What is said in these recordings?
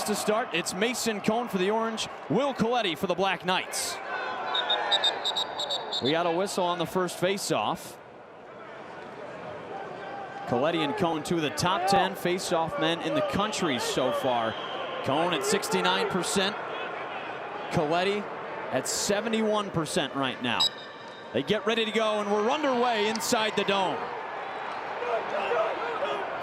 sets to start. It's Mason Cone for the Orange, Will Coletti for the Black Knights. We got a whistle on the first face-off. Coletti and Cone, two of the top 10 face-off men in the country so far. Cone at 69%. Coletti at 71% right now. They get ready to go, and we're underway inside the dome.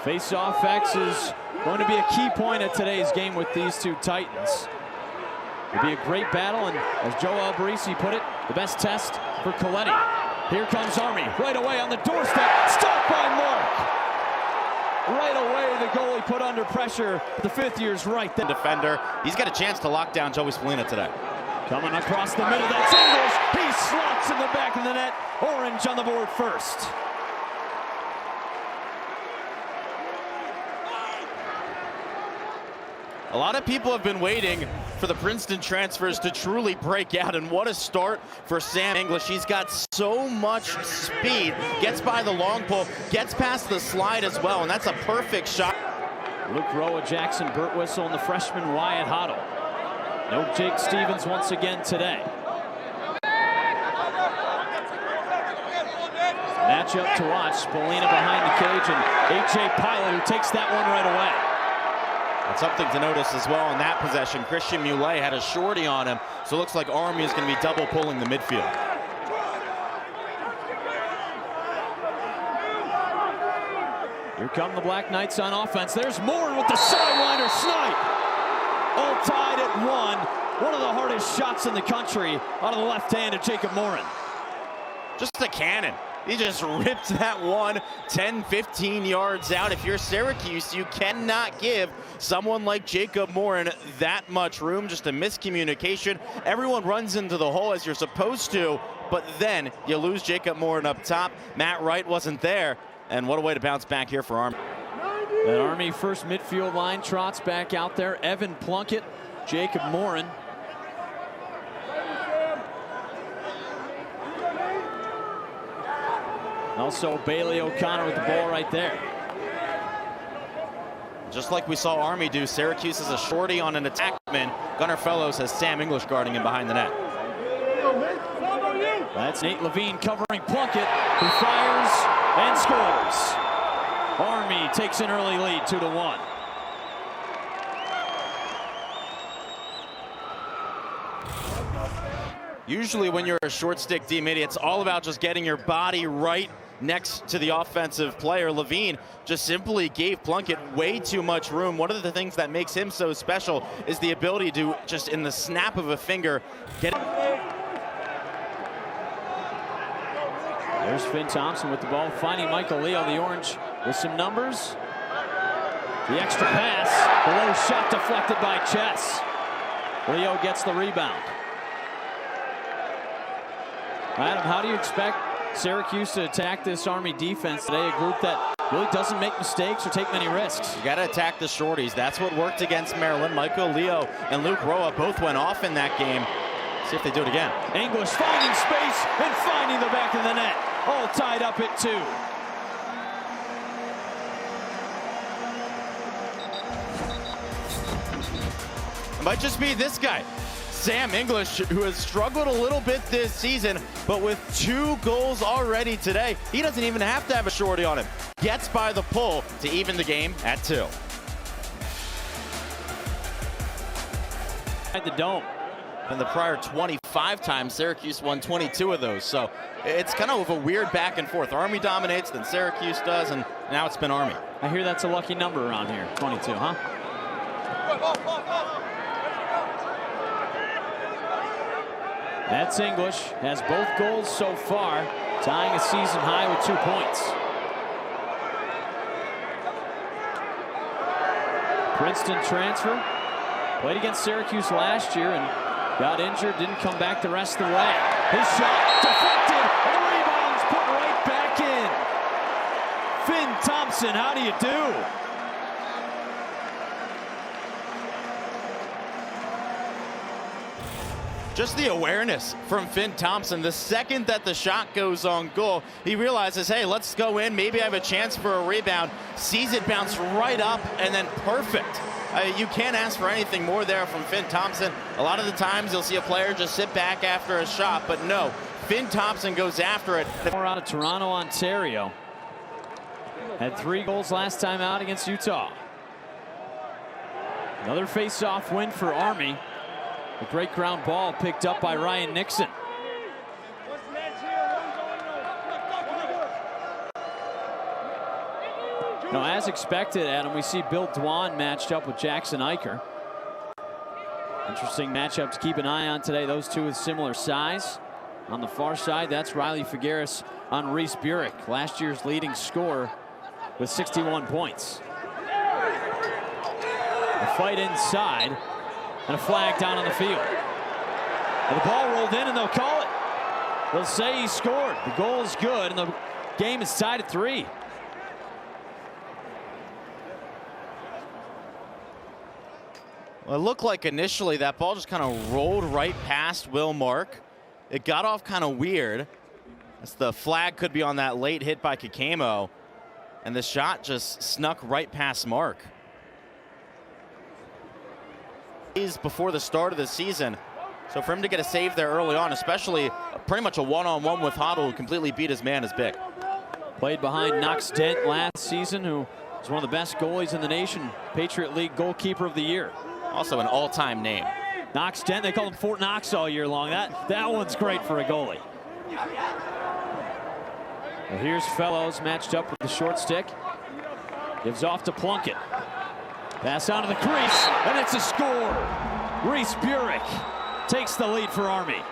Face-off X is going to be a key point at today's game with these two Titans. It'll be a great battle, and as Joe Alberisi put it, the best test for Coletti. Here comes Army, right away on the doorstep, stopped by Mark. Right away, the goalie put under pressure. The fifth year's right there. Defender, he's got a chance to lock down Joey Spallina today. Coming across the middle, that's English. He slots in the back of the net. Orange on the board first. A lot of people have been waiting for the Princeton transfers to truly break out, and what a start for Sam English. He's got so much speed, gets by the long pole, gets past the slide as well, and that's a perfect shot. Luke Roa, Jackson Birtwistle, and the freshman Wyatt Hoddle. No Jake Stevens once again today. Matchup to watch, Spallina behind the cage, and A.J. Pilot, who takes that one right away. And something to notice as well in that possession, Christian Muley had a shorty on him, so it looks like Army is going to be double pulling the midfield. Here come the Black Knights on offense. There's Moore with the sideliner snipe. All tied at one. One of the hardest shots in the country out of the left hand of Jacob Morin. Just a cannon. He just ripped that one 10, 15 yards out. If you're Syracuse, you cannot give someone like Jacob Morin that much room. Just a miscommunication. Everyone runs into the hole as you're supposed to, but then you lose Jacob Morin up top. Matt Wright wasn't there, and what a way to bounce back here for Army. That Army first midfield line trots back out there. Evan Plunkett, Jacob Morin. Also Bailey O'Connor with the ball right there. Just like we saw Army do, Syracuse is a shorty on an attackman. Gunnar Fellows has Sam English guarding him behind the net. That's Nate Levine covering Plunkett, who fires and scores. Army takes an early lead, 2-1. Usually when you're a short stick D-mid, it's all about just getting your body right next to the offensive player. Levine just simply gave Plunkett way too much room. One of the things that makes him so special is the ability to just in the snap of a finger get it. There's Finn Thompson with the ball, finding Michael Leo, the Orange, with some numbers. The extra pass, the low shot deflected by Chess. Leo gets the rebound. Adam, how do you expect Syracuse to attack this Army defense today, a group that really doesn't make mistakes or take many risks? You got to attack the shorties. That's what worked against Maryland. Michael Leo and Luke Roa both went off in that game. See if they do it again. English finding space and finding the back of the net. All tied up at 2. It might just be this guy, Sam English, who has struggled a little bit this season, but with 2 goals already today, he doesn't even have to have a shorty on him. Gets by the pull to even the game at 2. At the dome. In the prior 25 times, Syracuse won 22 of those. So it's kind of a weird back and forth. Army dominates, then Syracuse does, and now it's been Army. I hear that's a lucky number around here, 22, huh? That's English, has both goals so far, tying a season high with 2 points. Princeton transfer, played against Syracuse last year and got injured, didn't come back the rest of the way. His shot deflected, and the rebound's put right back in. Finn Thompson, how do you do? Just the awareness from Finn Thompson. The second that the shot goes on goal, he realizes, hey, let's go in. Maybe I have a chance for a rebound. Sees it bounce right up, and then perfect You can't ask for anything more there from Finn Thompson. A lot of the times you'll see a player just sit back after a shot, but no, Finn Thompson goes after it. More out of Toronto, Ontario. Had 3 goals last time out against Utah. Another face-off win for Army. A great ground ball picked up by Ryan Nixon. Now, as expected, Adam, we see Bill Dwan matched up with Jackson Eicher. Interesting matchup to keep an eye on today. Those two with similar size. On the far side, that's Riley Figueres on Reese Burek, last year's leading scorer with 61 points. A fight inside and a flag down on the field. And the ball rolled in and they'll call it. They'll say he scored. The goal is good and the game is tied at 3. Well, it looked like initially that ball just kind of rolled right past Will Mark. It got off kind of weird, as the flag could be on that late hit by Kakemo, and the shot just snuck right past Mark. Before the start of the season, so for him to get a save there early on, especially pretty much a one-on-one with Hoddle, who completely beat his man, is big. Played behind Knox Dent last season, who was one of the best goalies in the nation, Patriot League goalkeeper of the year. Also an all-time name. Knox Dent, they call him Fort Knox all year long. That one's great for a goalie. Well, here's Fellows matched up with the short stick. Gives off to Plunkett. Pass onto the crease, and it's a score. Reese Burek takes the lead for Army.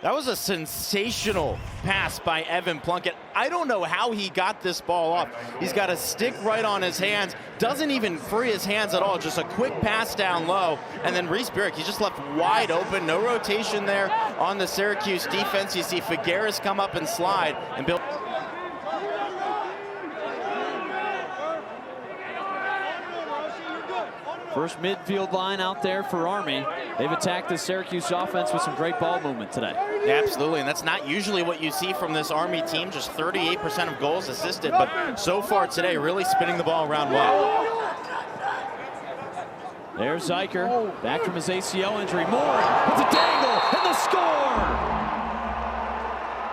That was a sensational pass by Evan Plunkett. I don't know how he got this ball off. He's got a stick right on his hands, doesn't even free his hands at all, just a quick pass down low, and then Reese Burek, he's just left wide open, no rotation there on the Syracuse defense. You see Figueres come up and slide, and Bill. First midfield line out there for Army. They've attacked the Syracuse offense with some great ball movement today. Yeah, absolutely, and that's not usually what you see from this Army team, just 38% of goals assisted, but so far today, really spinning the ball around well. There's Eicher, back from his ACL injury. Moore with a dangle, and the score!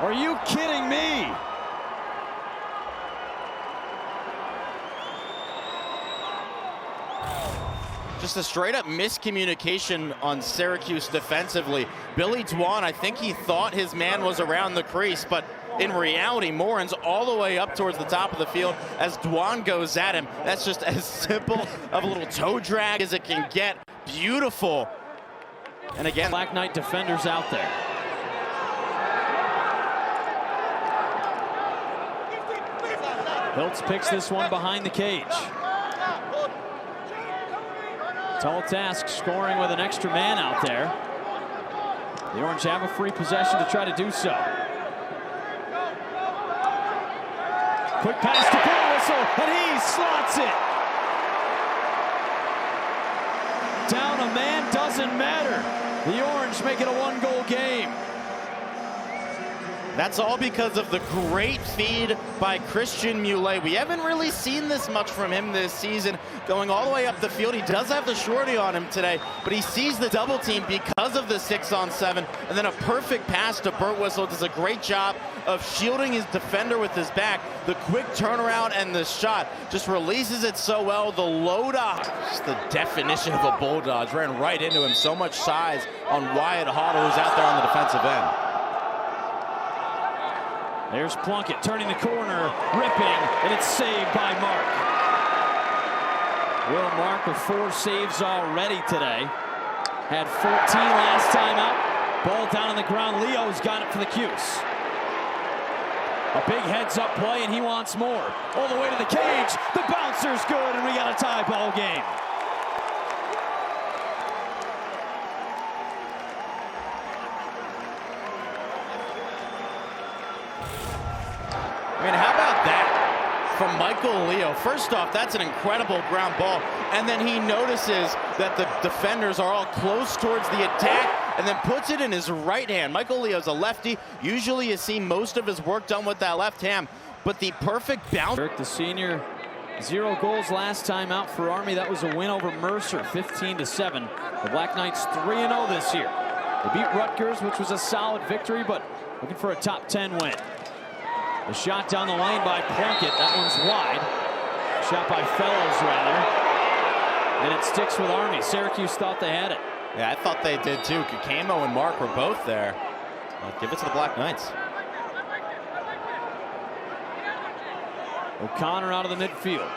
Are you kidding me? Just a straight-up miscommunication on Syracuse defensively. Billy Dwan, I think he thought his man was around the crease, but in reality, Morin's all the way up towards the top of the field as Dwan goes at him. That's just as simple of a little toe drag as it can get. Beautiful. And again, Black Knight defenders out there. Hiltz picks this one behind the cage. Tall task, scoring with an extra man out there. The Orange have a free possession to try to do so. Quick pass to Whistle, and he slots it. Down a man, doesn't matter. The Orange make it a 1-goal game. That's all because of the great feed by Christian Muley. We haven't really seen this much from him this season, going all the way up the field. He does have the shorty on him today, but he sees the double team because of the 6-on-7, and then a perfect pass to Whistle. Does a great job of shielding his defender with his back. The quick turnaround and the shot just releases it so well. The low dodge, just the definition of a bull dodge, ran right into him. So much size on Wyatt Hoddle, who's out there on the defensive end. There's Plunkett turning the corner, ripping, and it's saved by Mark. Will Mark with 4 saves already today. Had 14 last time out. Ball down on the ground. Leo's got it for the Cuse. A big heads-up play, and he wants more. All the way to the cage. The bouncer's good, and we got a tie ball game. I mean, how about that from Michael Leo? First off, that's an incredible ground ball. And then he notices that the defenders are all close towards the attack and then puts it in his right hand. Michael Leo's a lefty. Usually you see most of his work done with that left hand, but the perfect bounce. Dirk, the senior, 0 goals last time out for Army. That was a win over Mercer, 15-7. The Black Knights 3-0 this year. They beat Rutgers, which was a solid victory, but looking for a top 10 win. The shot down the lane by Plunkett. That one's wide. Shot by Fellows, rather. And it sticks with Army. Syracuse thought they had it. Yeah, I thought they did too. Kakamo and Mark were both there. Give it to the Black Knights. O'Connor out of the midfield.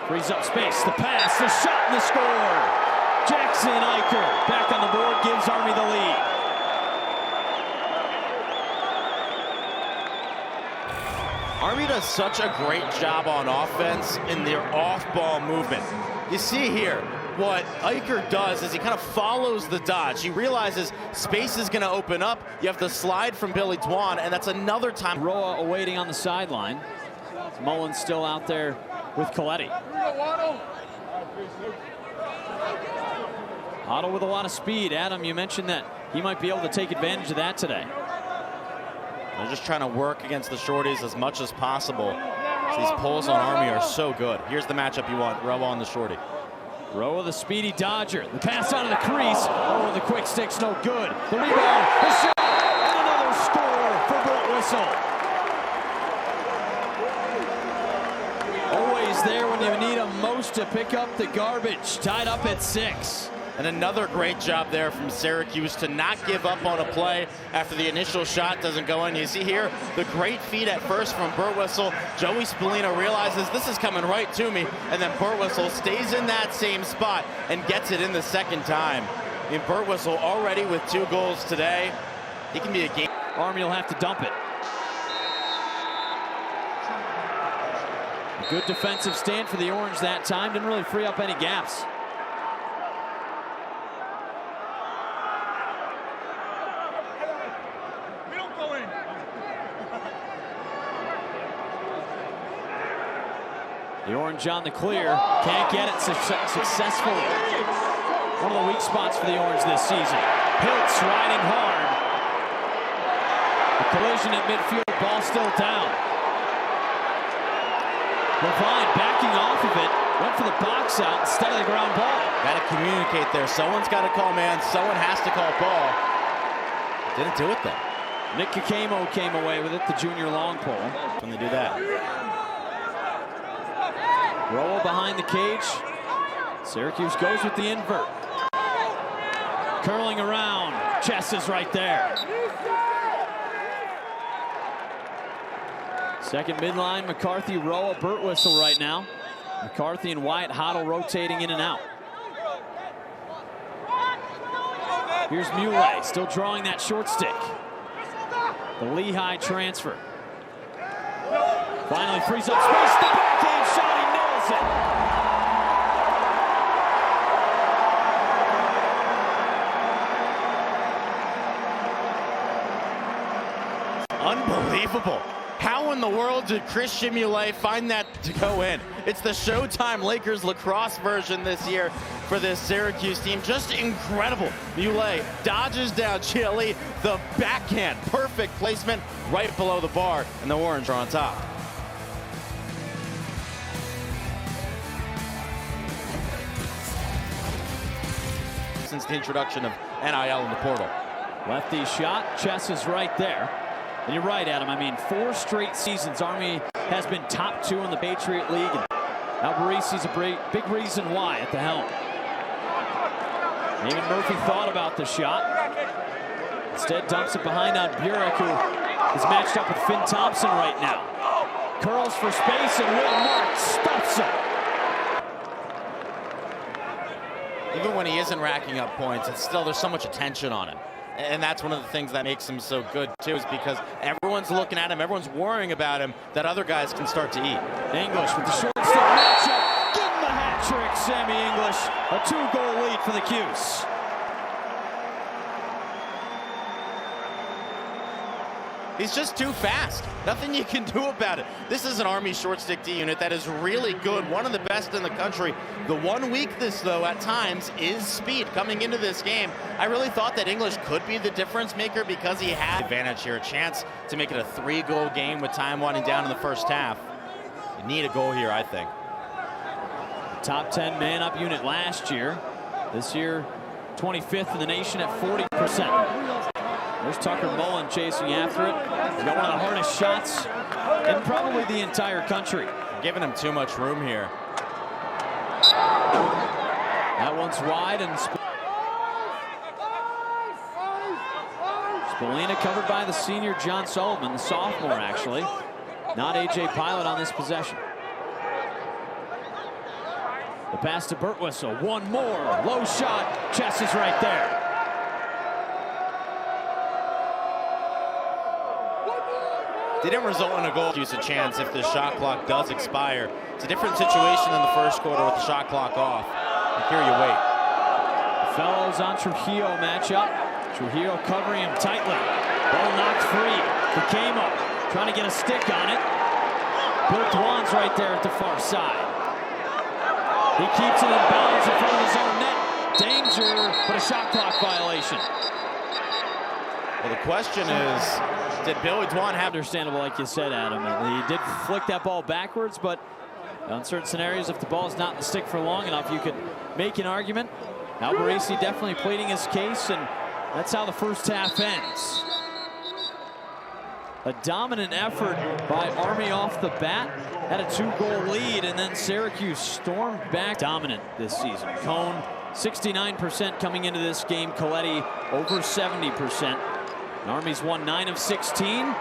Frees up space. The pass, the shot, and the score. Jackson Eicher back on the board, gives Army the lead. Army does such a great job on offense in their off-ball movement. You see here, what Eicher does is he kind of follows the dodge. He realizes space is going to open up. You have to slide from Billy Dwan, and that's another time. Roa awaiting on the sideline. Mullins still out there with Coletti. Otto with a lot of speed. Adam, you mentioned that he might be able to take advantage of that today. They're just trying to work against the shorties as much as possible. These pulls on Army are so good. Here's the matchup you want. Roa on the shorty. Roa, the speedy dodger. The pass out of the crease. Oh, the quick stick's no good. The rebound, the shot, and another score for Burt Whistle. Always there when you need him most to pick up the garbage. Tied up at 6. And another great job there from Syracuse to not give up on a play after the initial shot doesn't go in. You see here the great feed at first from Burt Whistle. Joey Spallina realizes this is coming right to me, and then Burt Whistle stays in that same spot and gets it in the second time. I mean, Burt Whistle already with 2 goals today. He can be a game. Army will have to dump it. A good defensive stand for the Orange that time. Didn't really free up any gaps. The Orange on the clear, can't get it successfully. One of the weak spots for the Orange this season. Hiltz riding hard. The collision at midfield, ball still down. Levine backing off of it, went for the box out instead of the ground ball. Got to communicate there. Someone's got to call man, someone has to call ball. Didn't do it though. Nick Kakamo came away with it, the junior long pole. When they do that. Roll behind the cage. Syracuse goes with the invert. Curling around. Chess is right there. Second midline, McCarthy, Roa, Burt Whistle right now. McCarthy and Wyatt Hoddle rotating in and out. Here's Muley, still drawing that short stick. The Lehigh transfer. Finally frees up space. The backhand shot, he nails it. Unbelievable. How in the world did Christian Muley find that to go in? It's the Showtime Lakers lacrosse version this year for this Syracuse team. Just incredible. Muley dodges down Chile, the backhand, perfect placement right below the bar, and the Orange are on top. Since the introduction of NIL in the portal. Lefty shot, Chess is right there. And you're right, Adam. I mean, 4 straight seasons, Army has been top 2 in the Patriot League. And Albarisi's a big reason why at the helm. Even Murphy thought about the shot. Instead, dumps it behind on Burek, who is matched up with Finn Thompson right now. Curls for space, and Will Mark stuffs him. Even when he isn't racking up points, it's still, there's so much attention on him. And that's one of the things that makes him so good, too, is because everyone's looking at him, everyone's worrying about him, that other guys can start to eat. English with the short stick matchup. Give him the hat trick, Sammy English. A 2-goal lead for the Cuse. He's just too fast. Nothing you can do about it. This is an Army short stick D unit that is really good, one of the best in the country. The one weakness, though, at times is speed. Coming into this game, I really thought that English could be the difference maker because he had advantage here, a chance to make it a 3-goal game with time winding down in the first half. You need a goal here, I think. Top 10 man-up unit last year. This year, 25th in the nation at 40%. There's Tucker Mullen chasing after it. He's got one of the hardest shots in probably the entire country. Giving him too much room here. That one's wide, and Spallina covered by the senior John Sullivan, the sophomore actually. Not A.J. Pilot on this possession. The pass to Birtwistle, one more, low shot, chest is right there. Didn't result in a goal. Use a chance if the shot clock does expire. It's a different situation than the first quarter with the shot clock off. And here you wait. The fellows on Trujillo matchup. Trujillo covering him tightly. Ball knocked free. Bukemo trying to get a stick on it. Bill Dwan's right there at the far side. He keeps it in bounds in front of his own net. Danger, but a shot clock violation. Well, the question is, did Billy Dwan have... Understandable, like you said, Adam. He did flick that ball backwards, but in certain scenarios, if the ball's not in the stick for long enough, you could make an argument. Albarracey definitely pleading his case, and that's how the first half ends. A dominant effort by Army off the bat. Had a 2-goal lead, and then Syracuse stormed back. Dominant this season. Cone, 69% coming into this game. Coletti, over 70%. Army's won 9 of 16.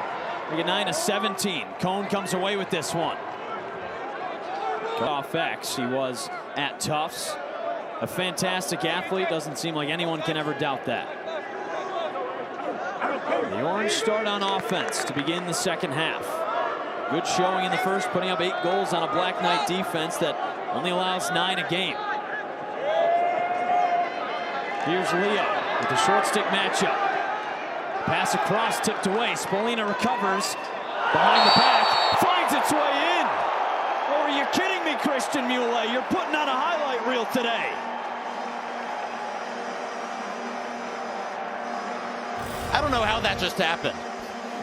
We get 9 of 17. Cone comes away with this one. Off X, he was at Tufts. A fantastic athlete. Doesn't seem like anyone can ever doubt that. The Orange start on offense to begin the second half. Good showing in the first, putting up 8 goals on a Black Knight defense that only allows 9 a game. Here's Leo with the short stick matchup. Pass across, tipped away. Spallina recovers behind the back, finds its way in. Oh, are you kidding me, Christian Muley? You're putting on a highlight reel today. I don't know how that just happened.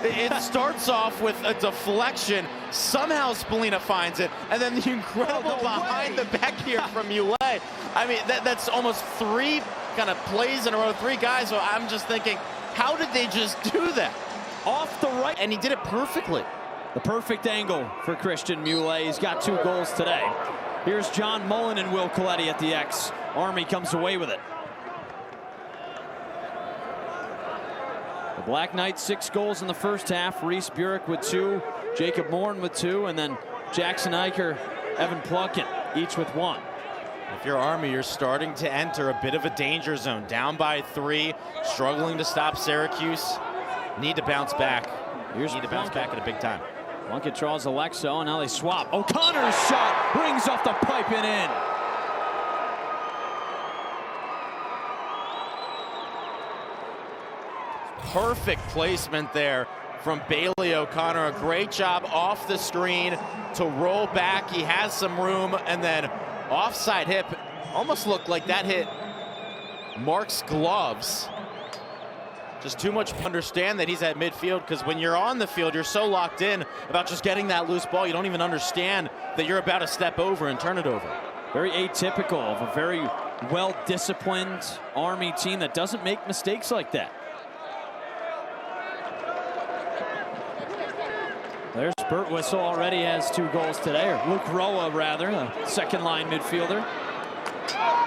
It starts off with a deflection. Somehow Spallina finds it, and then the incredible behind the back here from Muley. I mean, that's almost 3 kind of plays in a row, 3 guys. So I'm just thinking, how did they just do that? Off the right. And he did it perfectly. The perfect angle for Christian Muley. He's got 2 goals today. Here's John Mullen and Will Coletti at the X. Army comes away with it. The Black Knights 6 goals in the first half. Reese Burek with 2, Jacob Morin with 2, and then Jackson Eicher, Evan Plunkett, each with 1. If you're Army, you're starting to enter a bit of a danger zone. Down by 3, struggling to stop Syracuse. Need to bounce back. Need to bounce back at a big time. Plunkett draws Alexo, and now they swap. O'Connor's shot rings off the pipe and in. Perfect placement there from Bailey O'Connor. A great job off the screen to roll back. He has some room, and then offside hip. Almost looked like that hit Mark's gloves. Just too much to understand that he's at midfield, because when you're on the field, you're so locked in about just getting that loose ball, you don't even understand that you're about to step over and turn it over. Very atypical of a very well-disciplined Army team that doesn't make mistakes like that. There's Birtwistle, already has 2 goals today, or Luke Roa rather, the second-line midfielder.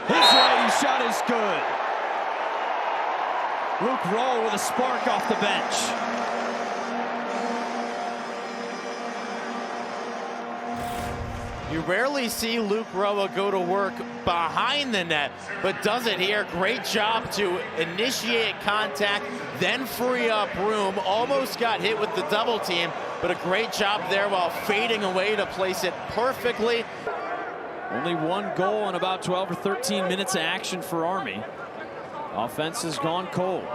His lady shot is good. Luke Roa with a spark off the bench. You rarely see Luke Roa go to work behind the net, but does it here. Great job to initiate contact, then free up room. Almost got hit with the double team, but a great job there while fading away to place it perfectly. Only 1 goal in about 12 or 13 minutes of action for Army. Offense has gone cold.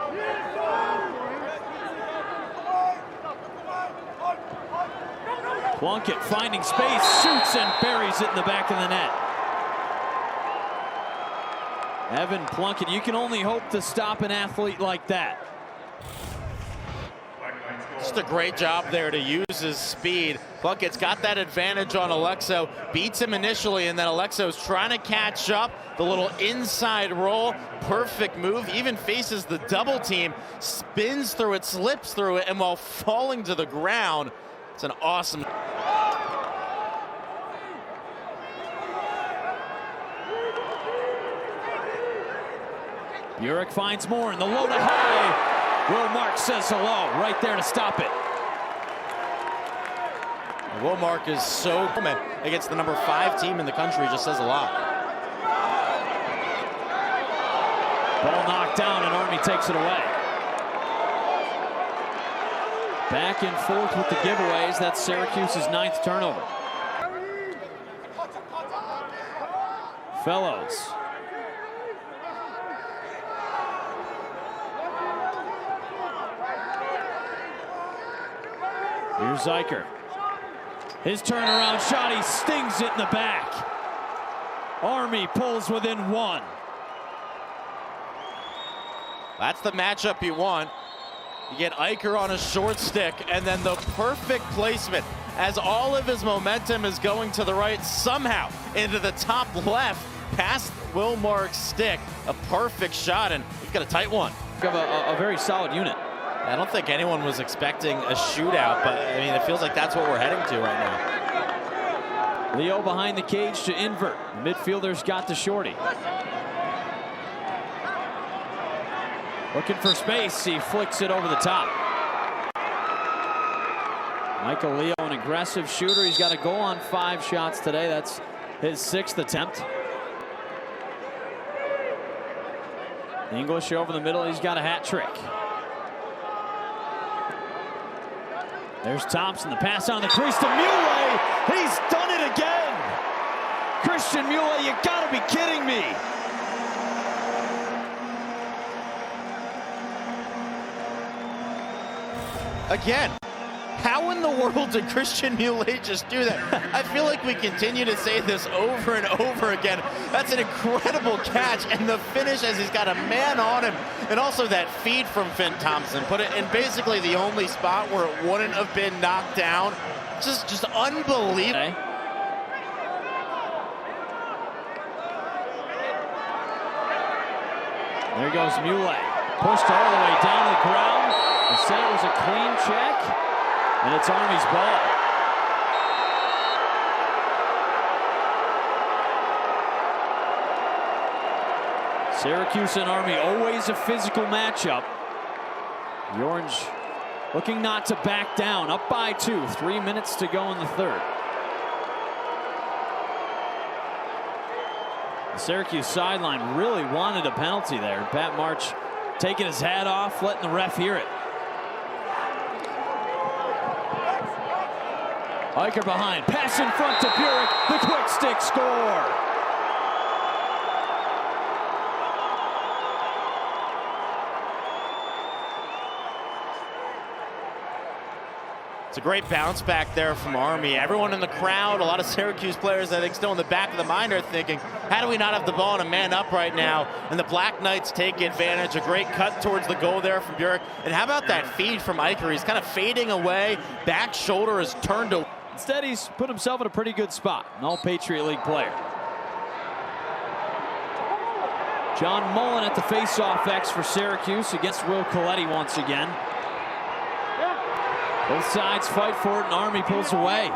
Plunkett finding space, shoots and buries it in the back of the net. Evan Plunkett, you can only hope to stop an athlete like that. Just a great job there to use his speed. Plunkett's got that advantage on Alexo, beats him initially, and then Alexo's trying to catch up. The little inside roll, perfect move, even faces the double team, spins through it, slips through it, and while falling to the ground, it's an awesome. Burek finds more in the low to high. Will Mark says hello, right there to stop it. Will Mark is so against the number 5 team in the country, just says a lot. Ball knocked down and Army takes it away. Back and forth with the giveaways. That's Syracuse's 9th turnover. Fellows. Here's Zeicher. His turnaround shot, he stings it in the back. Army pulls within 1. That's the matchup you want. You get Eicher on a short stick, and then the perfect placement as all of his momentum is going to the right, somehow into the top left, past Will Mark's stick. A perfect shot, and he's got a tight one. A very solid unit. I don't think anyone was expecting a shootout, but I mean, it feels like that's what we're heading to right now. Leo behind the cage to invert. The midfielder's got the shorty. Looking for space, he flicks it over the top. Michael Leo, an aggressive shooter. He's got a goal on 5 shots today. That's his 6th attempt. English over the middle, he's got a hat trick. There's Thompson, the pass on the crease to Muley. He's done it again. Christian Muley, you gotta be kidding me. Again, how in the world did Christian Muley just do that? I feel like we continue to say this over and over again. That's an incredible catch, and the finish as he's got a man on him, and also that feed from Finn Thompson. Put it in basically the only spot where it wouldn't have been knocked down. Just unbelievable. Okay. There goes Muley. Pushed all the way down to the ground. They said it was a clean check, and it's Army's ball. Syracuse and Army, always a physical matchup. The Orange looking not to back down, up by 2, 3 minutes to go in the 3rd. The Syracuse sideline really wanted a penalty there. Pat March taking his hat off, letting the ref hear it. Eicher behind, pass in front to Burek, the quick stick score. It's a great bounce back there from Army. Everyone in the crowd, a lot of Syracuse players, I think, still in the back of the mind are thinking, how do we not have the ball and a man up right now? And the Black Knights take advantage. A great cut towards the goal there from Burek. And how about that feed from Eicher? He's kind of fading away. Back shoulder is turned to. Instead, he's put himself in a pretty good spot. An all-Patriot League player. John Mullen at the face-off X for Syracuse against Will Coletti once again. Both sides fight for it, and Army pulls away.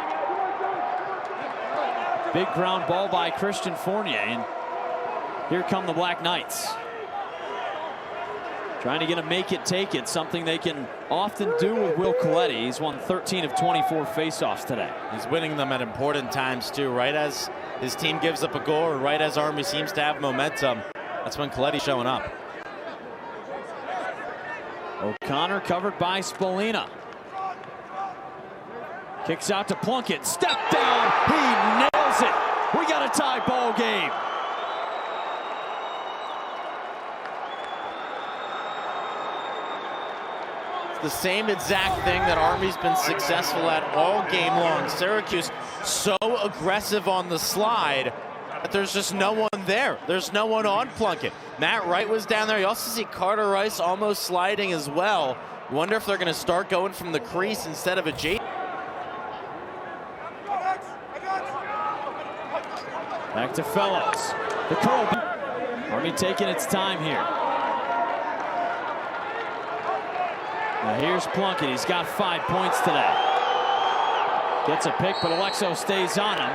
Big ground ball by Christian Fournier, and here come the Black Knights. Trying to get a make it, take it, something they can often do with Will Coletti. He's won 13 of 24 faceoffs today. He's winning them at important times too, right as his team gives up a goal or right as Army seems to have momentum. That's when Coletti's showing up. O'Connor covered by Spolina. Kicks out to Plunkett, step down, he nails it. We got a tie ball game. The same exact thing that Army's been successful at all game long. Syracuse so aggressive on the slide that there's just no one there. There's no one on Plunkett. Matt Wright was down there. You also see Carter Rice almost sliding as well. Wonder if they're going to start going from the crease instead of a J. Back to Fellows. The curl. Army taking its time here. Now here's Plunkett. He's got 5 points today. Gets a pick, but Alexo stays on him.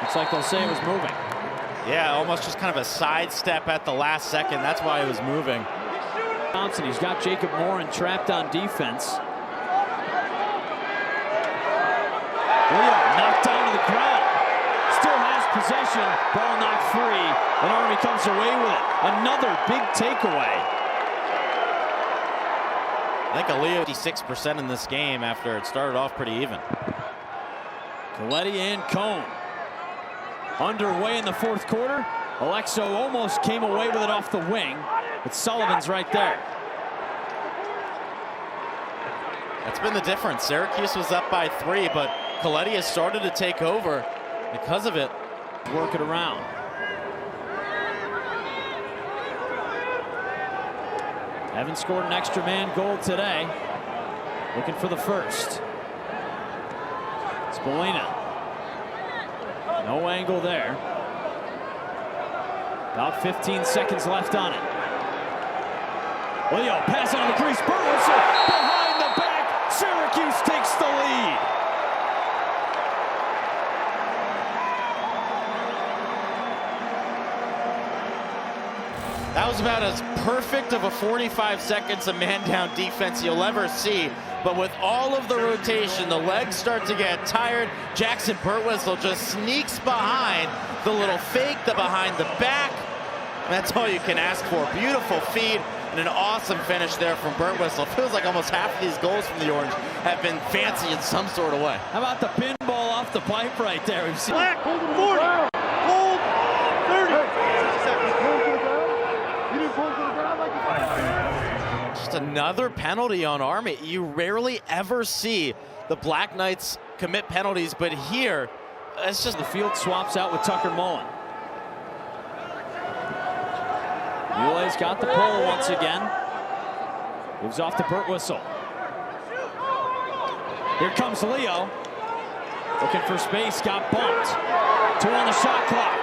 Looks like they'll say it was moving. Yeah, almost just kind of a sidestep at the last second. That's why it was moving. Thompson, he's got Jacob Morin trapped on defense. Leo knocked down to the ground. Still has possession. Ball knocked free. And Army comes away with it. Another big takeaway. I think Leo 56% in this game after it started off pretty even. Coletti and Cone. Underway in the fourth quarter. Alexo almost came away with it off the wing, but Sullivan's right there. That's been the difference. Syracuse was up by 3, but Coletti has started to take over because of it. Work it around. Haven't scored an extra man goal today. Looking for the first. Spolina. No angle there. About 15 seconds left on it. Leo passing on the crease. Burleson behind the back. Syracuse takes the lead. That was about as perfect of a 45 seconds of man-down defense you'll ever see. But with all of the rotation, the legs start to get tired. Jackson Birtwistle just sneaks behind the little fake, the behind the back. That's all you can ask for. Beautiful feed and an awesome finish there from Birtwistle. Feels like almost half of these goals from the Orange have been fancy in some sort of way. How about the pinball off the pipe right there? We've seen Black, hold 40, hold 30. Just another penalty on Army. You rarely ever see the Black Knights commit penalties, but here, it's just the field swaps out with Tucker Mullen. Muelle's got the pole once again. Moves off to Birtwistle. Here comes Leo. Looking for space, got bumped. 2 on the shot clock.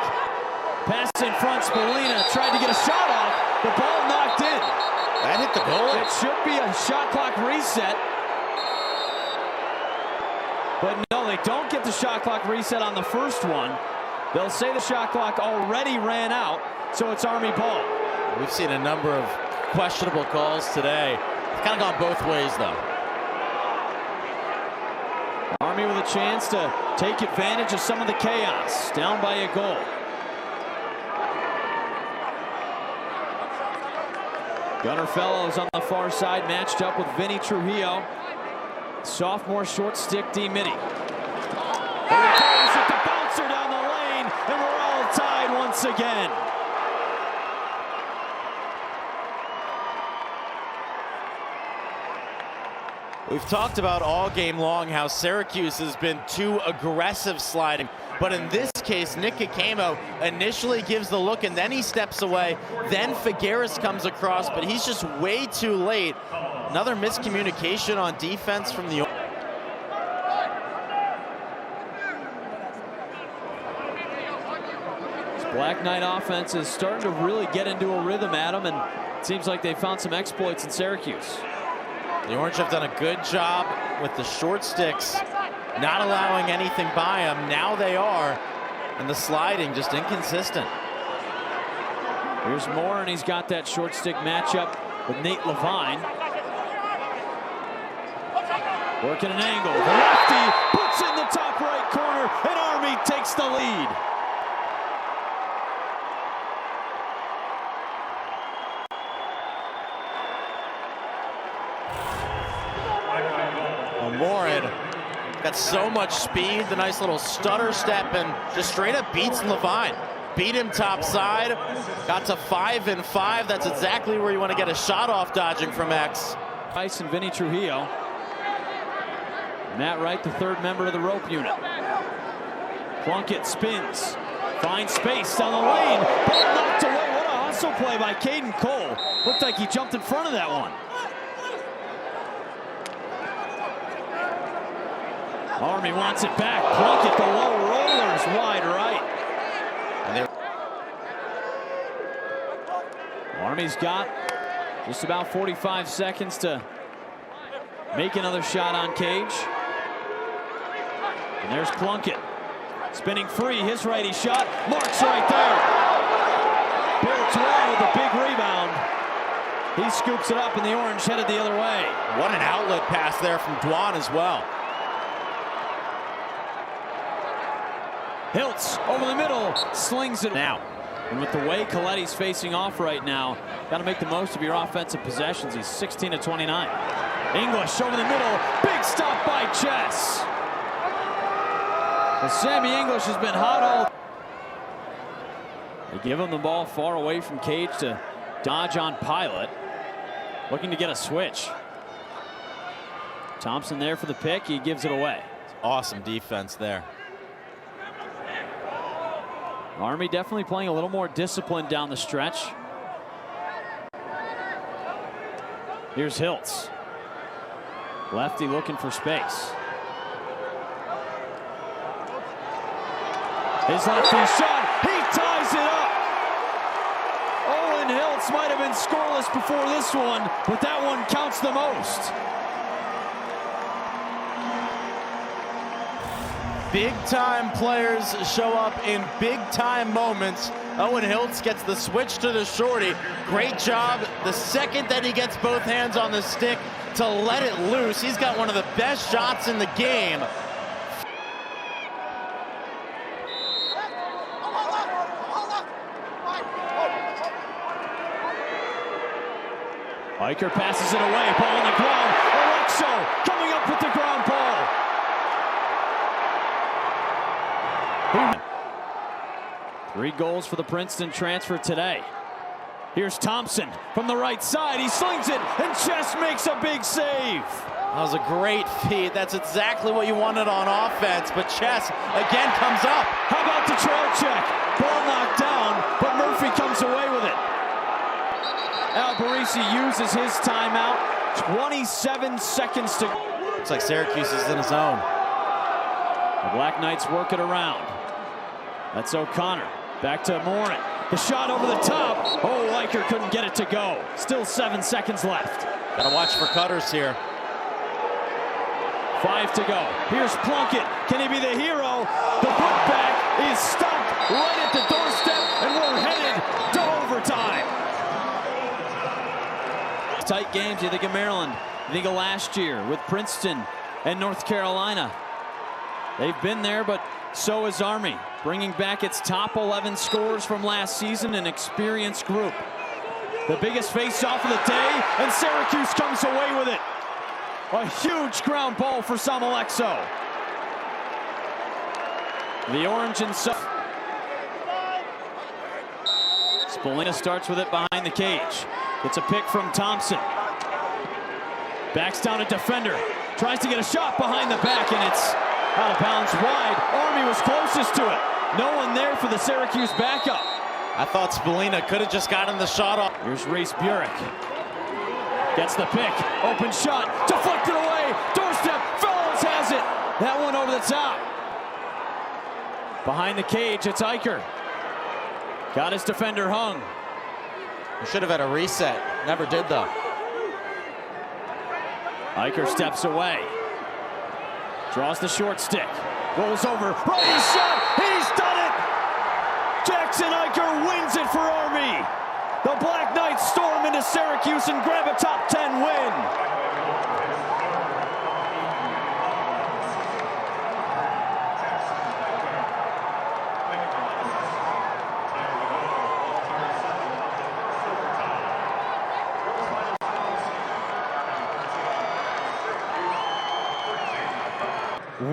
Pass in front, Spolina tried to get a shot off. The ball knocked in. That hit the goal. It should be a shot clock reset. But no, they don't get the shot clock reset on the first one. They'll say the shot clock already ran out, so it's Army ball. We've seen a number of questionable calls today. It's kind of gone both ways, though. Army with a chance to take advantage of some of the chaos. Down by a goal. Gunnar Fellows on the far side, matched up with Vinny Trujillo. Sophomore short stick D. Mitty. There he goes with the bouncer down the lane, and we're all tied once again. We've talked about all game long how Syracuse has been too aggressive sliding. But in this case, Nick Kakemo initially gives the look and then he steps away. Then Figueres comes across, but he's just way too late. Another miscommunication on defense from the... This Black Knight offense is starting to really get into a rhythm, Adam, and it seems like they found some exploits in Syracuse. The Orange have done a good job with the short sticks, not allowing anything by them. Now they are, and the sliding just inconsistent. Here's Moore, and he's got that short stick matchup with Nate Levine. Working an angle. The lefty puts in the top right corner, and Army takes the lead. Morin got so much speed, the nice little stutter step, and just straight up beats Levine. Beat him top side, got to 5 and 5. That's exactly where you want to get a shot off dodging from X. Ice and Vinny Trujillo. Matt Wright, the third member of the rope unit. Plunkett spins, finds space down the lane. Ball knocked away. What a hustle play by Caden Cole. Looked like he jumped in front of that one. Army wants it back. Plunkett, the low rollers, wide right. And Army's got just about 45 seconds to make another shot on Cage. And there's Plunkett. Spinning free, his righty shot. Marks right there. Bill Dwan with a big rebound. He scoops it up, and the Orange headed the other way. what an outlet pass there from Dwan as well. Hiltz over the middle, slings it now. And with the way Coletti's facing off right now, got to make the most of your offensive possessions. He's 16 of 29. English over the middle, big stop by Chess. Well, Sammy English has been hot all. They give him the ball far away from Cage to dodge on Pilot. Looking to get a switch. Thompson there for the pick, he gives it away. Awesome defense there. Army definitely playing a little more disciplined down the stretch. Here's Hiltz. Lefty looking for space. His lefty shot, he ties it up. Owen Hiltz might have been scoreless before this one, but that one counts the most. Big-time players show up in big-time moments. Owen Hiltz gets the switch to the shorty. Great job the second that he gets both hands on the stick to let it loose. He's got one of the best shots in the game. Eicher passes it away, ball on the ground. Alexo coming up with the ground ball. 3 goals for the Princeton transfer today. Here's Thompson from the right side. He slings it, and Chess makes a big save. That was a great feed. That's exactly what you wanted on offense, but Chess again comes up. How about the trail check? Ball knocked down, but Murphy comes away with it. Alberisi uses his timeout. 27 seconds to go. Looks like Syracuse is in his zone. The Black Knights work it around. That's O'Connor. Back to Morin. The shot over the top. Oh, Eicher couldn't get it to go. Still 7 seconds left. Gotta watch for cutters here. 5 to go. Here's Plunkett. Can he be the hero? The putback is stopped right at the doorstep, and we're headed to overtime. Tight games. You think of Maryland. You think of last year with Princeton and North Carolina. They've been there, but so is Army, bringing back its top 11 scorers from last season, an experienced group. The biggest face-off of the day, and Syracuse comes away with it. A huge ground ball for Alexo. The Orange and Spolina starts with it behind the cage. Gets a pick from Thompson. Backs down a defender. Tries to get a shot behind the back, and it's out of bounds wide. Army was closest to it. No one there for the Syracuse backup. I thought Spolina could have just gotten the shot off. Here's Reese Burek. Gets the pick. Open shot. Deflected away. Doorstep. Fellows has it. That one over the top. Behind the cage, it's Eicher. Got his defender hung. He should have had a reset. Never did, though. Eicher steps away. Draws the short stick. Rolls over. Righty shot. He's done it. Jackson Eicher wins it for Army. The Black Knights storm into Syracuse and grab a top 10 win.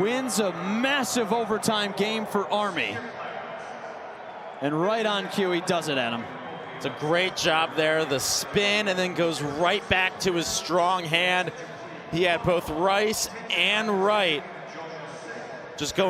Wins a massive overtime game for Army. And right on cue, he does it, Adam. It's a great job there. The spin, and then goes right back to his strong hand. He had both Rice and Wright just going